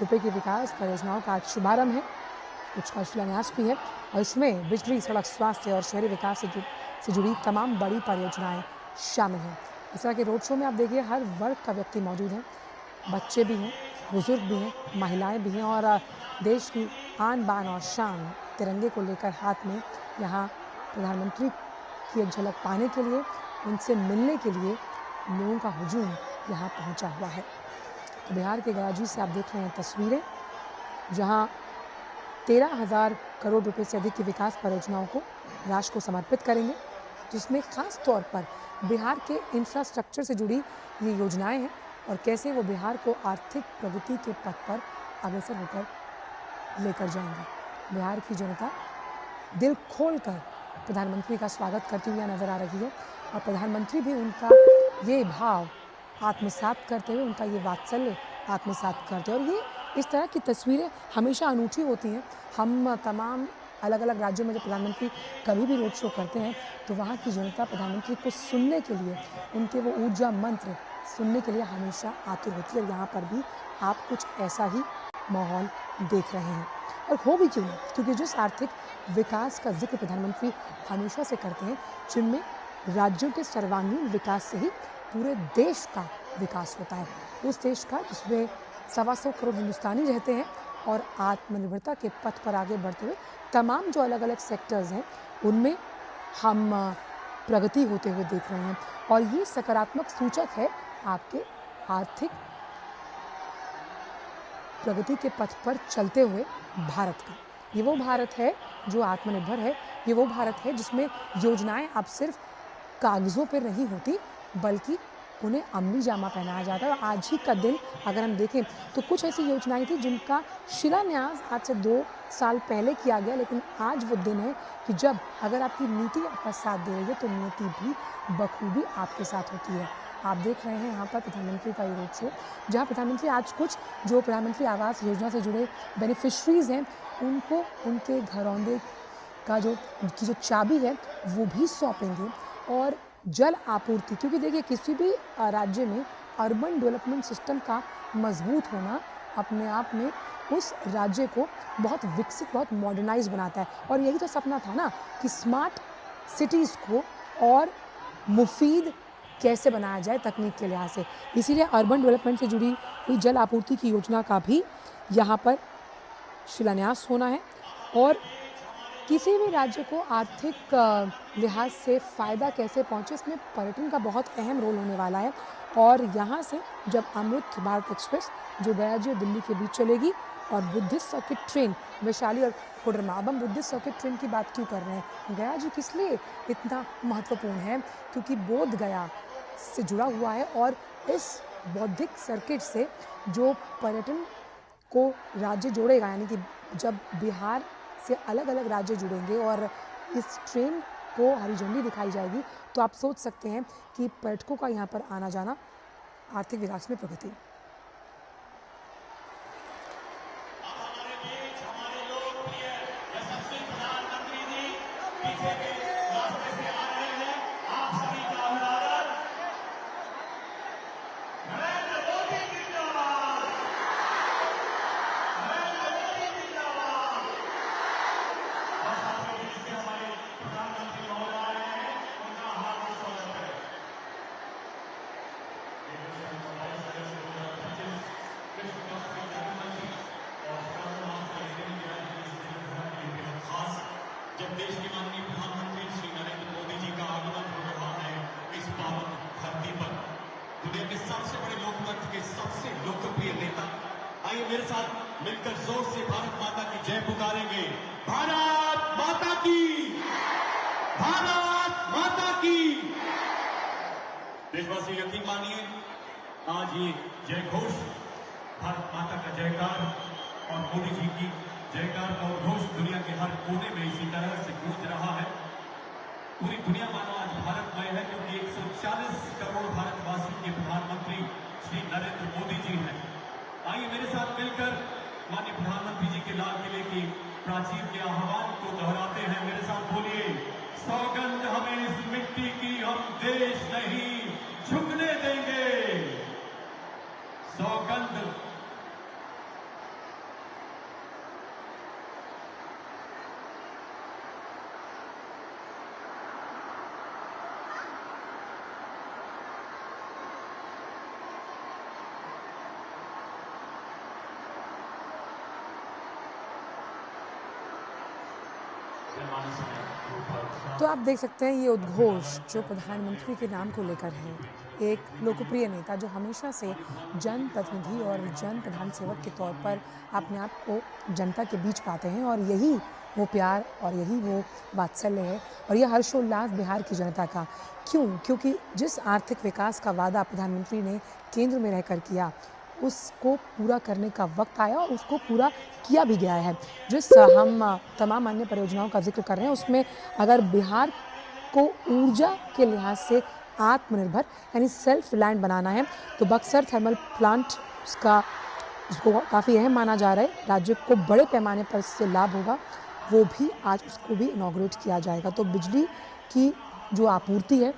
रुपए की विकास परियोजनाओं का आज शुभारंभ है, कुछ का शिलान्यास भी है और इसमें बिजली, सड़क, स्वास्थ्य और शहरी विकास से जुड़ी तमाम बड़ी परियोजनाएं शामिल हैं। इस तरह के रोड शो में आप देखिए हर वर्ग का व्यक्ति मौजूद है, बच्चे भी हैं, बुजुर्ग भी हैं, महिलाएं भी हैं और देश की आन बान और शान तिरंगे को लेकर हाथ में यहाँ प्रधानमंत्री की एक झलक पाने के लिए, उनसे मिलने के लिए लोगों का हुजूम यहाँ पहुँचा हुआ है। तो बिहार के गया जी से आप देख रहे हैं तस्वीरें, जहाँ 13,000 करोड़ रुपए से अधिक की विकास परियोजनाओं को राष्ट्र को समर्पित करेंगे, जिसमें खास तौर पर बिहार के इंफ्रास्ट्रक्चर से जुड़ी ये योजनाएं हैं और कैसे वो बिहार को आर्थिक प्रगति के पथ पर अग्रसर होकर लेकर जाएंगे। बिहार की जनता दिल खोलकर प्रधानमंत्री का स्वागत करती हुई नजर आ रही है और प्रधानमंत्री भी उनका ये भाव आत्मसात करते हुए, उनका ये वात्सल्य आत्मसात करते हैं। और ये इस तरह की तस्वीरें हमेशा अनूठी होती हैं। हम तमाम अलग अलग राज्यों में जब प्रधानमंत्री कभी भी रोड शो करते हैं तो वहाँ की जनता प्रधानमंत्री को सुनने के लिए, उनके वो ऊर्जा मंत्र सुनने के लिए हमेशा आतुर होती है। और यहाँ पर भी आप कुछ ऐसा ही माहौल देख रहे हैं और हो भी क्यों नहीं, क्योंकि जिस आर्थिक विकास का जिक्र प्रधानमंत्री हमेशा से करते हैं, जिनमें राज्यों के सर्वांगीण विकास से ही पूरे देश का विकास होता है, उस देश का जिसमें 125 करोड़ हिंदुस्तानी रहते हैं और आत्मनिर्भरता के पथ पर आगे बढ़ते हुए तमाम जो अलग अलग सेक्टर्स हैं उनमें हम प्रगति होते हुए देख रहे हैं। और ये सकारात्मक सूचक है आपके आर्थिक प्रगति के पथ पर चलते हुए भारत का। ये वो भारत है जो आत्मनिर्भर है, ये वो भारत है जिसमें योजनाएं अब सिर्फ कागजों पर नहीं होती बल्कि उन्हें अमली जामा पहनाया जाता है। और आज ही का दिन अगर हम देखें तो कुछ ऐसी योजनाएं थी जिनका शिलान्यास आज से 2 साल पहले किया गया, लेकिन आज वो दिन है कि जब अगर आपकी नीति आपका साथ दे रही है तो नियति भी बखूबी आपके साथ होती है। आप देख रहे हैं यहाँ पर प्रधानमंत्री का ये रोड शो, जहाँ प्रधानमंत्री आज कुछ जो प्रधानमंत्री आवास योजना से जुड़े बेनिफिशरीज हैं उनको उनके घरौंदे का जो चाबी है वो भी सौंपेंगे। और जल आपूर्ति, क्योंकि देखिए किसी भी राज्य में अर्बन डेवलपमेंट सिस्टम का मजबूत होना अपने आप में उस राज्य को बहुत विकसित, बहुत मॉडर्नाइज बनाता है। और यही तो सपना था ना कि स्मार्ट सिटीज़ को और मुफीद कैसे बनाया जाए तकनीक के लिहाज से। इसीलिए अर्बन डेवलपमेंट से जुड़ी हुई जल आपूर्ति की योजना का भी यहाँ पर शिलान्यास होना है। और किसी भी राज्य को आर्थिक लिहाज से फ़ायदा कैसे पहुँचे, इसमें पर्यटन का बहुत अहम रोल होने वाला है। और यहाँ से जब अमृत भारत एक्सप्रेस जो गया जी और दिल्ली के बीच चलेगी और बुद्धिस्ट सर्किट ट्रेन वैशाली और कोडरमा, अब हम बुद्धिस्ट सर्किट ट्रेन की बात क्यों कर रहे हैं, गया जी किस लिए इतना महत्वपूर्ण है, क्योंकि बोध गया से जुड़ा हुआ है और इस बौद्धिक सर्किट से जो पर्यटन को राज्य जोड़ेगा, यानी कि जब बिहार से अलग अलग राज्य जुड़ेंगे और इस ट्रेन को हरी झंडी दिखाई जाएगी तो आप सोच सकते हैं कि पर्यटकों का यहाँ पर आना जाना आर्थिक विकास में प्रगति। जब देश के माननीय प्रधानमंत्री श्री नरेंद्र मोदी जी का आगमन हो रहा है इस पावन धरती पर, दुनिया के सबसे बड़े लोकतंत्र के सबसे लोकप्रिय नेता, आइए मेरे साथ मिलकर जोर से भारत माता की जय पुकारेंगे। भारत माता की, भारत माता की। देशवासी यकीन मानिए, आज ये जय घोष, भारत माता का जयकार और मोदी जी की जयकार का उद्घोष दुनिया के हर कोने में इसी तरह से गूंज रहा है। पूरी दुनिया मानो आज भारतमय है, क्योंकि 140 करोड़ भारतवासियों के प्रधानमंत्री श्री नरेंद्र मोदी जी हैं। आइए मेरे साथ मिलकर माननीय प्रधानमंत्री जी के लाल किले की प्राचीर के आह्वान को दोहराते हैं। मेरे साथ बोलिए, सौगंध हमें इस मिट्टी की, हम देश नहीं झुकने देंगे। सौगंध तो आप देख सकते हैं ये उद्घोष जो प्रधानमंत्री के नाम को लेकर है, एक लोकप्रिय नेता जो हमेशा से जनप्रतिनिधि और जन प्रधान सेवक के तौर पर अपने आप को जनता के बीच पाते हैं, और यही वो प्यार और यही वो वात्सल्य है और यह हर्षोल्लास बिहार की जनता का। क्यों? क्योंकि जिस आर्थिक विकास का वादा प्रधानमंत्री ने केंद्र में रहकर किया, उसको पूरा करने का वक्त आया और उसको पूरा किया भी गया है। जिस हम तमाम अन्य परियोजनाओं का जिक्र कर रहे हैं, उसमें अगर बिहार को ऊर्जा के लिहाज से आत्मनिर्भर यानी सेल्फ रिलायंट बनाना है, तो बक्सर थर्मल प्लांट उसका उसको काफ़ी अहम माना जा रहा है। राज्य को बड़े पैमाने पर इससे लाभ होगा, वो भी आज उसको भी इनॉग्रेट किया जाएगा। तो बिजली की जो आपूर्ति है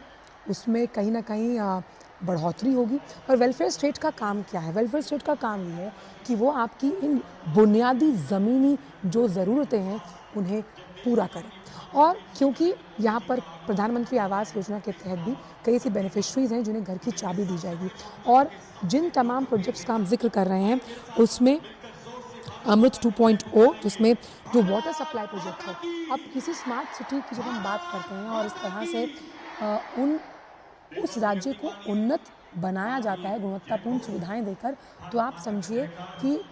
उसमें कहीं ना कहीं बढ़ोतरी होगी। और वेलफेयर स्टेट का काम क्या है? वेलफेयर स्टेट का काम ये है कि वो आपकी इन बुनियादी ज़मीनी जो ज़रूरतें हैं उन्हें पूरा करें। और क्योंकि यहाँ पर प्रधानमंत्री आवास योजना के तहत भी कई ऐसी बेनिफिशरीज़ हैं जिन्हें घर की चाबी दी जाएगी, और जिन तमाम प्रोजेक्ट्स का हम जिक्र कर रहे हैं उसमें अमृत 2.0 जिसमें जो वाटर सप्लाई प्रोजेक्ट है, अब किसी स्मार्ट सिटी की जब हम बात करते हैं और इस तरह से उस राज्य को उन्नत बनाया जाता है गुणवत्तापूर्ण सुविधाएं देकर, तो आप समझिए कि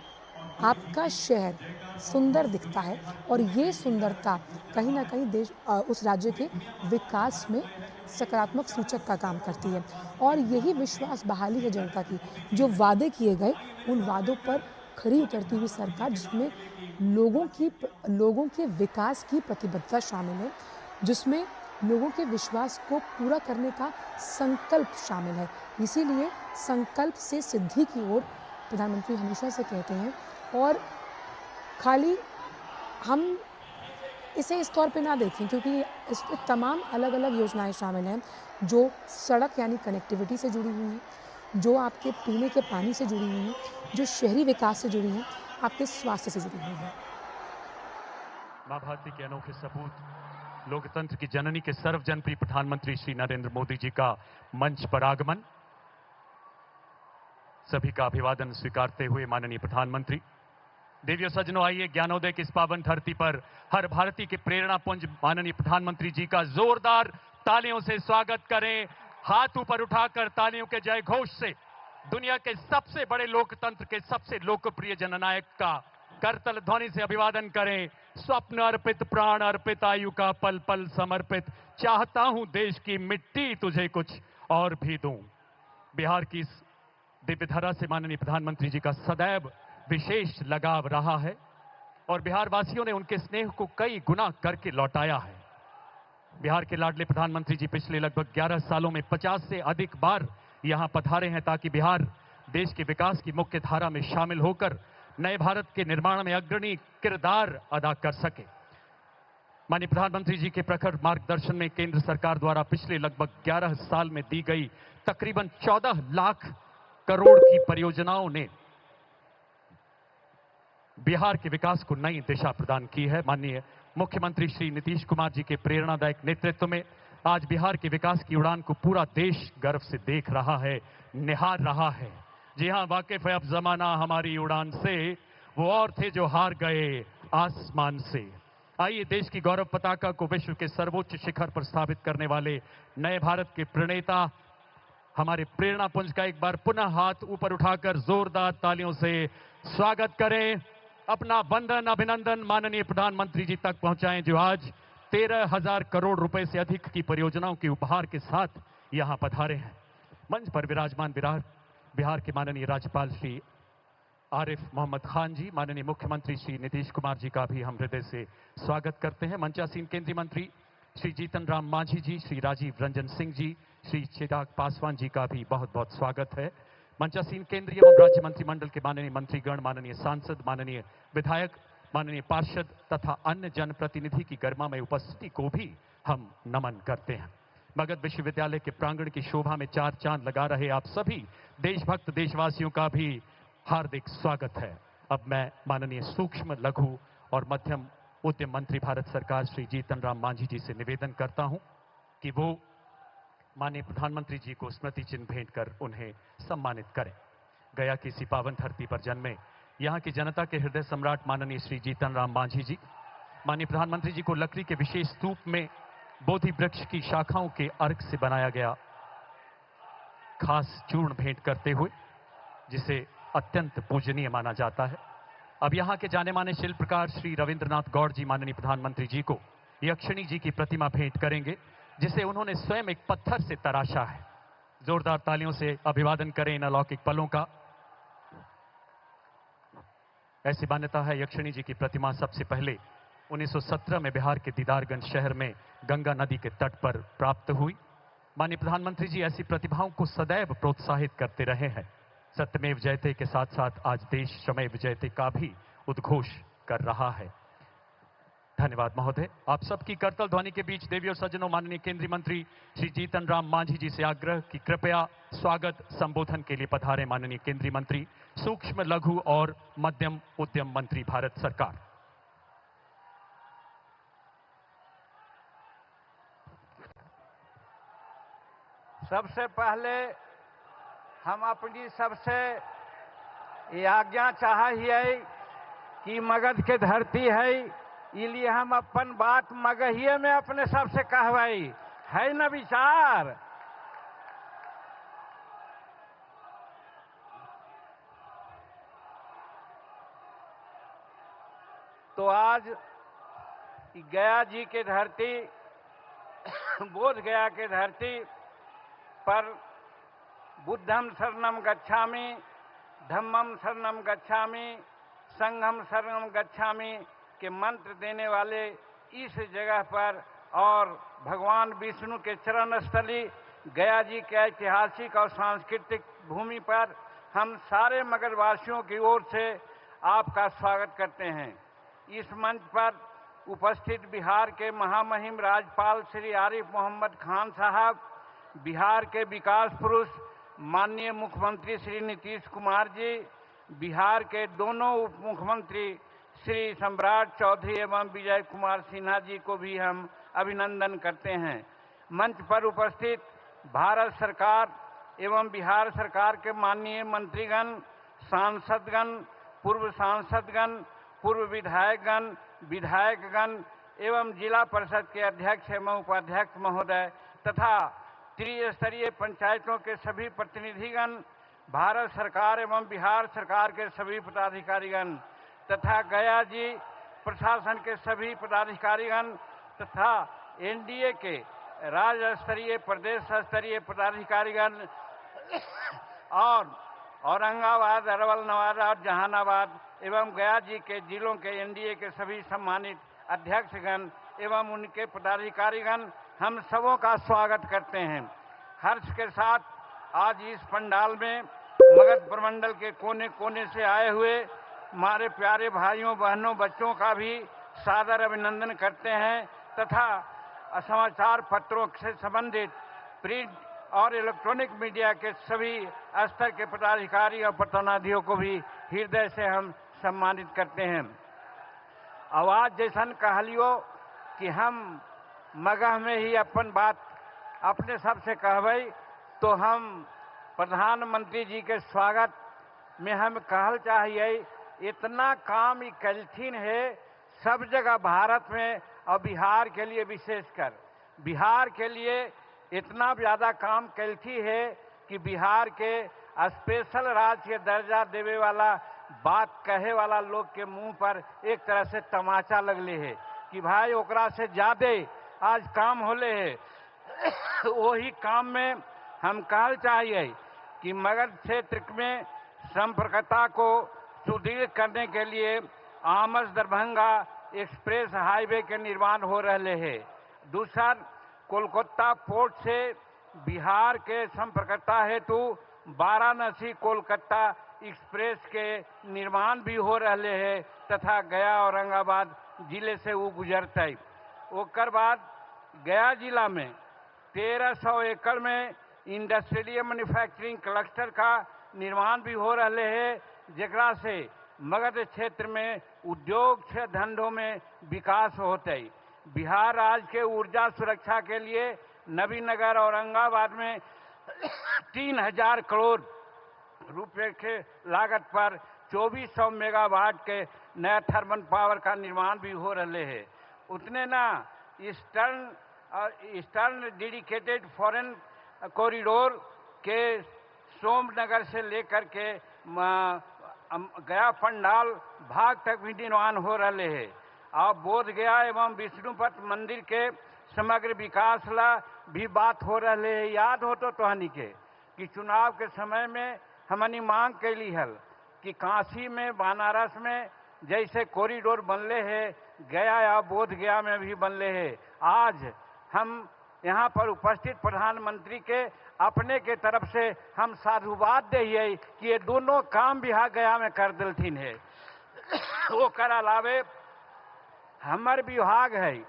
आपका शहर सुंदर दिखता है और ये सुंदरता कहीं ना कहीं उस राज्य के विकास में सकारात्मक सूचक का काम करती है। और यही विश्वास बहाली है जनता की, जो वादे किए गए उन वादों पर खरी उतरती हुई सरकार, जिसमें लोगों के विकास की प्रतिबद्धता शामिल है, जिसमें लोगों के विश्वास को पूरा करने का संकल्प शामिल है। इसीलिए संकल्प से सिद्धि की ओर प्रधानमंत्री हमेशा से कहते हैं, और खाली हम इसे इस तौर पे ना देखें, क्योंकि इसमें तमाम अलग अलग योजनाएं शामिल हैं जो सड़क यानी कनेक्टिविटी से जुड़ी हुई हैं, जो आपके पीने के पानी से जुड़ी हुई हैं, जो शहरी विकास से जुड़ी हैं, आपके स्वास्थ्य से जुड़ी हुई हैं। मां भारती के अनोखे सपूत, लोकतंत्र की जननी के सर्वजनप्रिय प्रधानमंत्री श्री नरेंद्र मोदी जी का मंच पर आगमन। सभी का अभिवादन स्वीकारते हुए माननीय प्रधानमंत्री, देवियों सज्जनों, आइए ज्ञानोदय की इस पावन धरती पर हर भारतीय के प्रेरणा पुंज माननीय प्रधानमंत्री जी का जोरदार तालियों से स्वागत करें। हाथ ऊपर उठाकर तालियों के जय घोष से दुनिया के सबसे बड़े लोकतंत्र के सबसे लोकप्रिय जननायक का करतल ध्वनि से अभिवादन करें। स्वप्न अर्पित, प्राण अर्पित, आयु का पल पल समर्पित, चाहता हूं देश की मिट्टी तुझे कुछ और भी दूं। बिहार की इस दिव्य धरा से माननीय प्रधानमंत्री जी का सदैव विशेष लगाव रहा है और बिहार वासियों ने उनके स्नेह को कई गुना करके लौटाया है। बिहार के लाडले प्रधानमंत्री जी पिछले लगभग 11 सालों में 50 से अधिक बार यहां पधारे हैं, ताकि बिहार देश के विकास की मुख्य धारा में शामिल होकर नए भारत के निर्माण में अग्रणी किरदार अदा कर सके। माननीय प्रधानमंत्री जी के प्रखर मार्गदर्शन में केंद्र सरकार द्वारा पिछले लगभग 11 साल में दी गई तकरीबन 14 लाख करोड़ की परियोजनाओं ने बिहार के विकास को नई दिशा प्रदान की है। माननीय मुख्यमंत्री श्री नीतीश कुमार जी के प्रेरणादायक नेतृत्व में आज बिहार के विकास की उड़ान को पूरा देश गर्व से देख रहा है, निहार रहा है। जी हां, वाकिफ है अब जमाना हमारी उड़ान से, वो और थे जो हार गए आसमान से। आइए देश की गौरव पताका को विश्व के सर्वोच्च शिखर पर स्थापित करने वाले नए भारत के प्रणेता हमारे प्रेरणा पुंज का एक बार पुनः हाथ ऊपर उठाकर जोरदार तालियों से स्वागत करें। अपना वंदन, अभिनंदन माननीय प्रधानमंत्री जी तक पहुंचाएं, जो आज 13,000 करोड़ रुपए से अधिक की परियोजनाओं के उपहार के साथ यहां पधारे हैं। मंच पर विराजमान बिहार के माननीय राज्यपाल श्री आरिफ मोहम्मद खान जी, माननीय मुख्यमंत्री श्री नीतीश कुमार जी का भी हम हृदय से स्वागत करते हैं। मंचासीन केंद्रीय मंत्री श्री जीतन राम मांझी जी, श्री राजीव रंजन सिंह जी, श्री चिराग पासवान जी का भी बहुत बहुत स्वागत है। मंचासीन केंद्रीय एवं राज्य मंत्रिमंडल के माननीय मंत्रीगण, माननीय सांसद, माननीय विधायक, माननीय पार्षद तथा अन्य जनप्रतिनिधि की गरिमामय उपस्थिति को भी हम नमन करते हैं। मगध विश्वविद्यालय के प्रांगण की शोभा में चार चांद लगा रहे आप सभी देशभक्त देशवासियों का भी हार्दिक स्वागत है। अब मैं माननीय सूक्ष्म, लघु और मध्यम उद्यम मंत्री भारत सरकार श्री जीतन राम मांझी जी से निवेदन करता हूं कि वो माननीय प्रधानमंत्री जी को स्मृति चिन्ह भेंट कर उन्हें सम्मानित करें। गया की इसी पावन धरती पर जन्मे यहाँ की जनता के हृदय सम्राट माननीय श्री जीतन राम मांझी जी माननीय प्रधानमंत्री जी को लकड़ी के विशेष स्तूप में बोधि वृक्ष की शाखाओं के अर्क से बनाया गया खास चूर्ण भेंट करते हुए, जिसे अत्यंत पूजनीय माना जाता है। अब यहां के जाने माने शिल्पकार श्री रविंद्रनाथ गौड़ जी माननीय प्रधानमंत्री जी को यक्षिणी जी की प्रतिमा भेंट करेंगे, जिसे उन्होंने स्वयं एक पत्थर से तराशा है। जोरदार तालियों से अभिवादन करें इन अलौकिक पलों का। ऐसी मान्यता है यक्षिणी जी की प्रतिमा सबसे पहले 1917 में बिहार के दीदारगंज शहर में गंगा नदी के तट पर प्राप्त हुई। माननीय प्रधानमंत्री जी ऐसी प्रतिभाओं को सदैव प्रोत्साहित करते रहे हैं। सत्यमेव जयते के साथ साथ आज देश श्रमेव जयते का भी उद्घोष कर रहा है। धन्यवाद महोदय। आप सबकी करतल ध्वनि के बीच देवी और सज्जनों, माननीय केंद्रीय मंत्री श्री जीतन राम मांझी जी से आग्रह कि कृपया स्वागत संबोधन के लिए पधारें। माननीय केंद्रीय मंत्री, सूक्ष्म लघु और मध्यम उद्यम मंत्री, भारत सरकार। सबसे पहले हम अपनी सबसे ये आज्ञा चाहिए कि मगध के धरती है, इसलिए हम अपन बात मगहिए में अपने सबसे कहवाई है न विचार। तो आज गया जी के धरती, बोध गया के धरती पर बुद्धम शरणम गच्छामि, धम्मम शरणम गच्छामि, संघम शरणम गच्छामि के मंत्र देने वाले इस जगह पर और भगवान विष्णु के चरण स्थली गया जी के ऐतिहासिक और सांस्कृतिक भूमि पर हम सारे मगधवासियों की ओर से आपका स्वागत करते हैं। इस मंच पर उपस्थित बिहार के महामहिम राज्यपाल श्री आरिफ मोहम्मद खान साहब, बिहार के विकास पुरुष माननीय मुख्यमंत्री श्री नीतीश कुमार जी, बिहार के दोनों उप मुख्यमंत्री श्री सम्राट चौधरी एवं विजय कुमार सिन्हा जी को भी हम अभिनंदन करते हैं। मंच पर उपस्थित भारत सरकार एवं बिहार सरकार के माननीय मंत्रीगण, सांसदगण, पूर्व सांसदगण, पूर्व विधायकगण, विधायकगण एवं जिला परिषद के अध्यक्ष एवं उपाध्यक्ष महोदय तथा त्रिस्तरीय पंचायतों के सभी प्रतिनिधिगण, भारत सरकार एवं बिहार सरकार के सभी पदाधिकारीगण तथा गया जी प्रशासन के सभी पदाधिकारीगण तथा एनडीए के राज्य स्तरीय, प्रदेश स्तरीय पदाधिकारीगण और औरंगाबाद, अरवल, नवादा और जहानाबाद एवं गया जी के जिलों के एनडीए के सभी सम्मानित अध्यक्षगण एवं उनके पदाधिकारीगण, हम सबों का स्वागत करते हैं। हर्ष के साथ आज इस पंडाल में मगध प्रमंडल के कोने कोने से आए हुए हमारे प्यारे भाइयों बहनों बच्चों का भी सादर अभिनंदन करते हैं तथा समाचार पत्रों से संबंधित प्रिंट और इलेक्ट्रॉनिक मीडिया के सभी स्तर के पदाधिकारी और प्रतिनिधियों को भी हृदय से हम सम्मानित करते हैं। आवाज जैसन कहलियो कि हम मगह में ही अपन बात अपने सबसे कहबई, तो हम प्रधानमंत्री जी के स्वागत में हम कहल चाहिए, इतना काम ही कलथिन है सब जगह भारत में और बिहार के लिए विशेषकर बिहार के लिए इतना ज़्यादा काम कलथी है कि बिहार के स्पेशल राज्य के दर्जा देवे वाला बात कहे वाला लोग के मुंह पर एक तरह से तमाचा लगले है कि भाई ओकरा से ज्यादा आज काम होले है। वही काम में हम कहल चाहिए कि मगध क्षेत्र में संपर्कता को सुदृढ़ करने के लिए आमस दरभंगा एक्सप्रेस हाईवे के निर्माण हो रहे हैं। दूसरा, कोलकाता पोर्ट से बिहार के संपर्कता हेतु वाराणसी कोलकाता एक्सप्रेस के निर्माण भी हो रहे हैं तथा गया औरंगाबाद जिले से वो गुजरते। ओकर बाद गया जिला में 1300 एकड़ में इंडस्ट्रियल मैन्युफैक्चरिंग क्लस्टर का निर्माण भी हो रहे हैं, जेकरा से मगध क्षेत्र में उद्योग से धंधों में विकास होते। बिहार राज्य के ऊर्जा सुरक्षा के लिए नबीनगर औरंगाबाद में 3000 करोड़ रुपए के लागत पर 2400 मेगावाट के नया थर्मल पावर का निर्माण भी हो रहे है। उतने ना ईस्टर्न डेडिकेटेड फॉरेन कॉरिडोर के सोमनगर से लेकर के गया पंडाल भाग तक भी निर्माण हो रहे है। और बोध गया एवं विष्णुपथ मंदिर के समग्र विकास ला भी बात हो रही है। याद हो तो तोहनी के कि चुनाव के समय में हमनी मांग कैली हल कि काशी में बनारस में जैसे कॉरिडोर बनले है, गया या बोध गया में भी बनले है। आज हम यहाँ पर उपस्थित प्रधानमंत्री के अपने के तरफ से हम साधुवाद दिए कि ये दोनों काम भी गया में कर दिलथिन है। वो कर अलावे हमर विभाग है,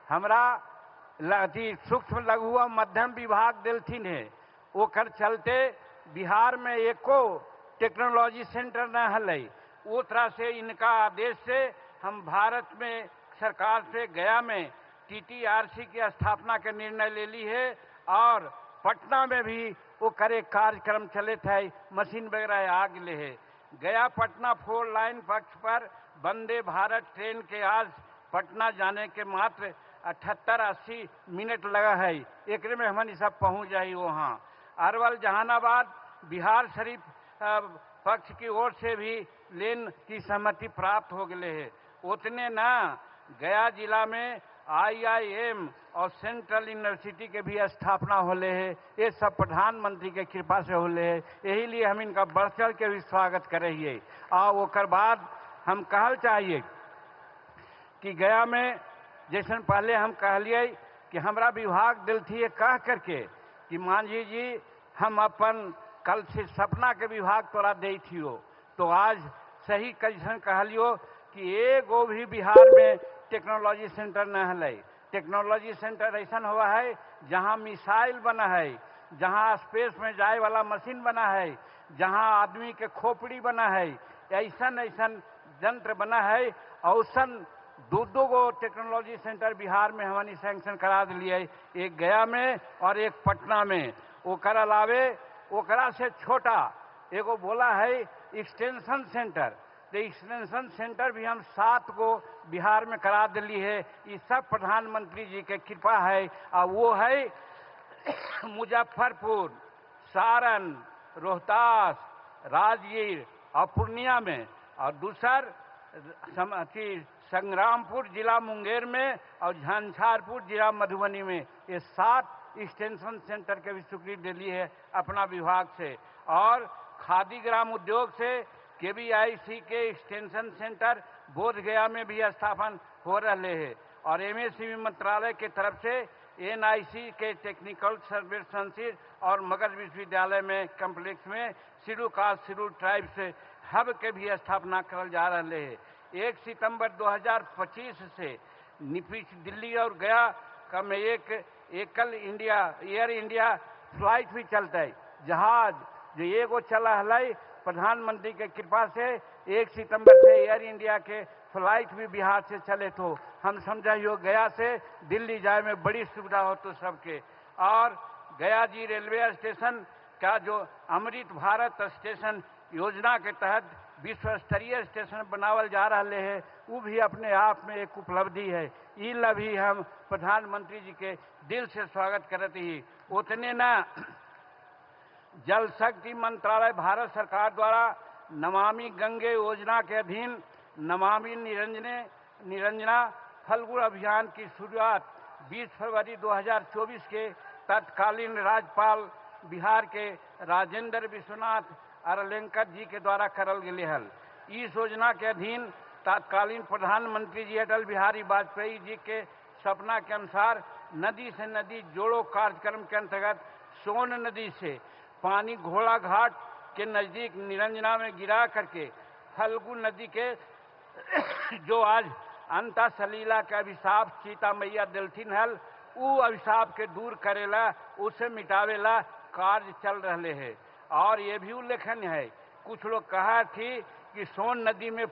हमरा सूक्ष्म लघु और मध्यम विभाग दिलथिन है। वो कर चलते बिहार में एको टेक्नोलॉजी सेंटर न हल। वो तरह से इनका आदेश से हम भारत में सरकार से गया में TTRC की स्थापना के निर्णय ले ली है। और पटना में भी वो करे कार्यक्रम चले थे, मशीन वगैरह आ गए है। गया पटना 4 लाइन पक्ष पर वंदे भारत ट्रेन के आज पटना जाने के मात्र 78-80 मिनट लगा है। एक में हमन सब पहुँच जाये वहाँ। अरवल जहानाबाद बिहार शरीफ पक्ष की ओर से भी लेन की सहमति प्राप्त हो गए है। उतने ना गया जिला में IIM और सेंट्रल यूनिवर्सिटी के भी स्थापना होले है। ये सब प्रधानमंत्री के कृपा से होले है। यही लिए हम इनका बढ़ चढ़ के भी स्वागत करिए। और ओकर बाद हम कहल चाहिए कि गया में जैसे पहले हम कहलिए कि हमरा विभाग दिल थी कह करके कि मांझी जी हम अपन कल से सपना के विभाग तोरा दे थियो, तो आज सही कैसन कहलियो कि एगो भी बिहार में टेक्नोलॉजी सेंटर न है। टेक्नोलॉजी सेंटर ऐसा हुआ है जहां मिसाइल बना है, जहां स्पेस में जाए वाला मशीन बना है, जहां आदमी के खोपड़ी बना है, ऐसा यंत्र बना है। औसन दो गो टेक्नोलॉजी सेंटर बिहार में हमने सैंक्शन करा दिए, एक गया में और एक पटना में। ओकर अलावे ओकरा से छोटा एगो बोला है एक्सटेंशन सेंटर, तो एक्सटेंशन सेंटर भी हम 7 गो बिहार में करा दिली है। ये सब प्रधानमंत्री जी के कृपा है। और वो है मुजफ्फरपुर, सारण, रोहतास, राजगीर और पूर्णिया में, और दूसर संग्रामपुर जिला मुंगेर में और झंझारपुर जिला मधुबनी में। ये 7 एक्सटेंशन सेंटर के भी स्वीकृति दिली है अपना विभाग से। और खादी ग्राम उद्योग से KVIC के एक्सटेंशन सेंटर बोध गया में भी स्थापन हो रहे हैं। और MSCB मंत्रालय के तरफ से NIC के टेक्निकल सर्विस संस्था और मगध विश्वविद्यालय में कम्प्लेक्स में शेड्यूल कास्ट शेड्यूल ट्राइब से हब के भी स्थापना करल जा रहे हैं। 1 सितंबर 2025 से दिल्ली और गया का में एक एकल इंडिया एयर इंडिया फ्लाइट भी चलता है। जहाज जो एगो चला है प्रधानमंत्री के कृपा से 1 सितंबर से एयर इंडिया के फ्लाइट भी बिहार से चले, तो हम समझाइयो गया से दिल्ली जाए में बड़ी सुविधा हो तो सबके। और गया जी रेलवे स्टेशन का जो अमृत भारत स्टेशन योजना के तहत विश्व स्तरीय स्टेशन बनावल जा रहे हैं, वो भी अपने आप में एक उपलब्धि है। ये भी हम प्रधानमंत्री जी के दिल से स्वागत करते ही। उतने ना जल शक्ति मंत्रालय भारत सरकार द्वारा नमामि गंगे योजना के अधीन नमामि निरंजना फल्गु अभियान की शुरुआत 20 फरवरी 2024 के तत्कालीन राज्यपाल बिहार के राजेंद्र विश्वनाथ अरलेंकर जी के द्वारा करल गए हल। इस योजना के अधीन तत्कालीन प्रधानमंत्री जी अटल बिहारी वाजपेयी जी के सपना के अनुसार नदी से नदी जोड़ो कार्यक्रम के अंतर्गत सोन नदी से पानी घोड़ा घाट के नजदीक निरंजना में गिरा करके फल्गु नदी के जो आज अंता सलीला के अभिशाप सीता मैया दिलथिन हल, वो अभिशाप के दूर करेला, उसे मिटावेला कार्य चल रहे हैं। और ये भी उल्लेखनीय है, कुछ लोग कहा थी कि सोन नदी में